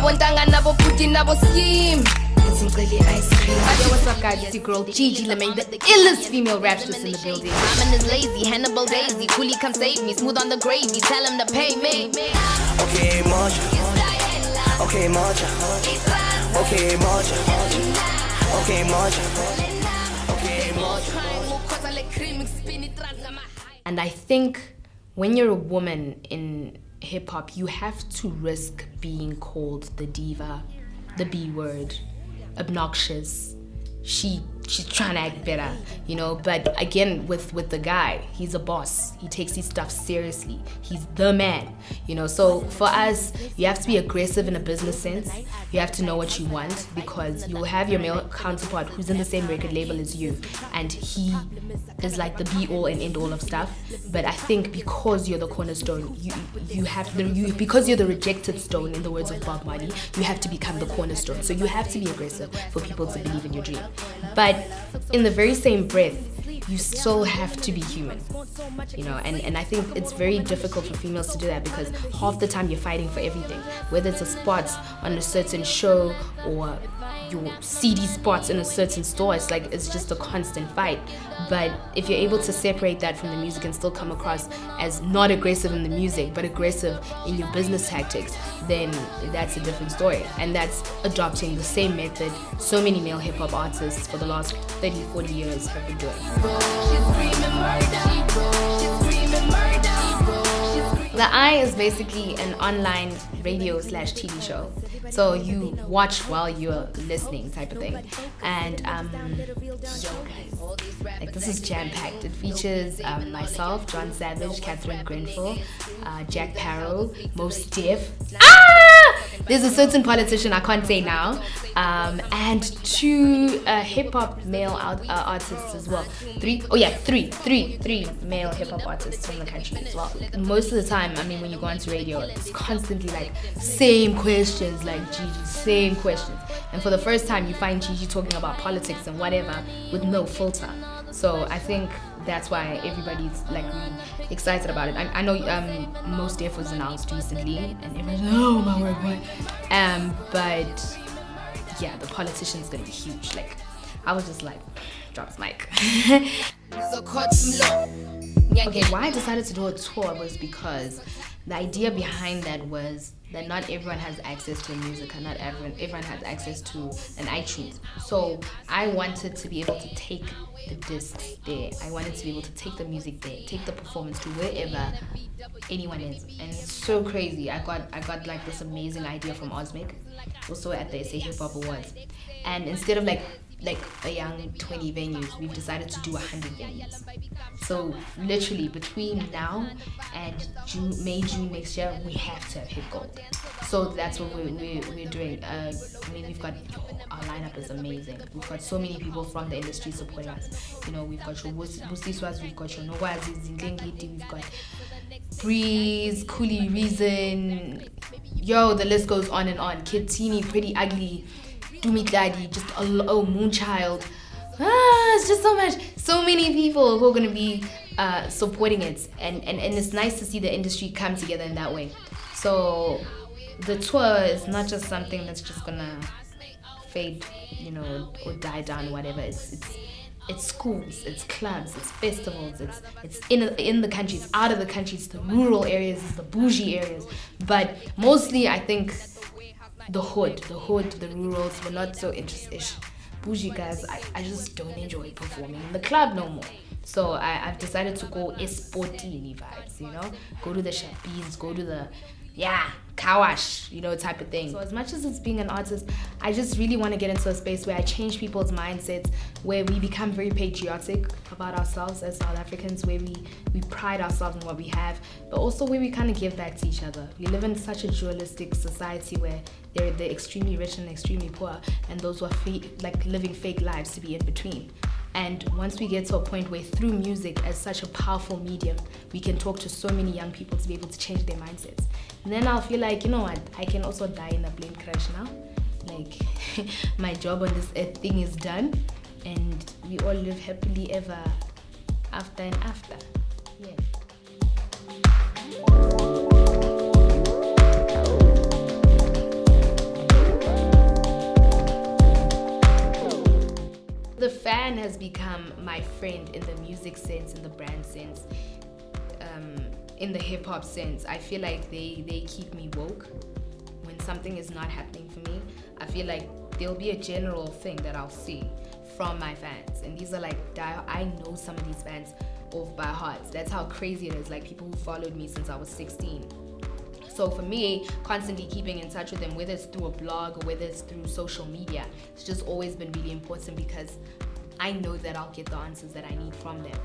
Yo, what's up guys, it's your girl Gigi Lamayne, the illest female rapstress in the building. Mama is lazy, Hannibal Daisy, Coolie come save me, smooth on the gravy, tell him to pay me. Okay, Marja. Okay, Marja. Okay, Marja. Okay, Marja. Okay, Marja. And I think when you're a woman in hip-hop, you have to risk being called the diva, the B-word, obnoxious. She's trying to act better, you know. But again, with the guy, he's a boss. He takes his stuff seriously. He's the man, you know. So for us, you have to be aggressive in a business sense. You have to know what you want, because you'll have your male counterpart who's in the same record label as you, and he is like the be-all and end-all of stuff. But I think because you're the cornerstone, because you're the rejected stone, in the words of Bob Marley, you have to become the cornerstone. So you have to be aggressive for people to believe in your dream. But in the very same breath, you still have to be human, you know, and I think it's very difficult for females to do that, because half the time you're fighting for everything, whether it's a spot on a certain show or your CD spots in a certain store. It's just a constant fight. But if you're able to separate that from the music and still come across as not aggressive in the music but aggressive in your business tactics, then that's a different story. And that's adopting the same method so many male hip-hop artists for the last 30-40 years have been doing. The Eye is basically an online radio/TV show. So you watch while you're listening, type of thing. And yo guys, like, this is jam-packed. It features myself, John Savage, Catherine Grenfell, Jack Parrow, Mos Def. There's a certain politician I can't say now, and two hip-hop male artists as well. Three male hip-hop artists from the country as well. Most of the time, I mean, when you go onto radio, it's constantly like same questions, like Gigi, same questions. And for the first time, you find Gigi talking about politics and whatever with no filter. So I think that's why everybody's like really excited about it. I know Mos Def was announced recently, and everyone's like, oh my word, what? But yeah, the politician's gonna be huge. Like, I was just like, drop his mic. Okay, why I decided to do a tour was because the idea behind that was that not everyone has access to music, and not everyone has access to an iTunes. So I wanted to be able to take the discs there. I wanted to be able to take the music there, take the performance to wherever anyone is. And it's so crazy. I got like this amazing idea from Osmic, also at the SA Hip Hop Awards. And instead of like a young 20 venues, we've decided to do 100 venues. So literally between now and May, June next year, we have to have hit gold. So that's what we're doing. I mean, we've got, our lineup is amazing. We've got so many people from the industry supporting us. You know, we've got your Busiswas, we've got your Nogwazi, Zindlengiti, we've got Breeze, Coolie, Reason. Yo, the list goes on and on. Kitini, Pretty Ugly, Dumitladi, just Moonchild. It's just so many people who are going to be supporting it, and it's nice to see the industry come together in that way. So the tour is not just something that's just gonna fade, you know, or die down, whatever. It's schools, it's clubs, it's festivals, it's in the country, it's out of the country, it's the rural areas, it's the bougie areas. But mostly, I think the hood, the rurals, we're not so interested. Bougie guys, I just don't enjoy performing in the club no more. So I've decided to go esportini vibes, you know, go to the Shabis, go to the Kawash, you know, type of thing. So as much as it's being an artist, I just really want to get into a space where I change people's mindsets, where we become very patriotic about ourselves as South Africans, where we pride ourselves in what we have, but also where we kind of give back to each other. We live in such a dualistic society where they're extremely rich and extremely poor, and those who are living fake lives to be in between. And once we get to a point where through music as such a powerful medium, we can talk to so many young people to be able to change their mindsets. And then I'll feel like, you know what, I can also die in a plane crash now. Like, my job on this earth thing is done, and we all live happily ever after and after. Yeah. become my friend in the music sense, in the brand sense, in the hip hop sense. I feel like they keep me woke. When something is not happening for me, I feel like there'll be a general thing that I'll see from my fans, and these are like I know some of these fans off by heart. That's how crazy it is. Like people who followed me since I was 16. So for me, constantly keeping in touch with them, whether it's through a blog or whether it's through social media, it's just always been really important because I know that I'll get the answers that I need from them.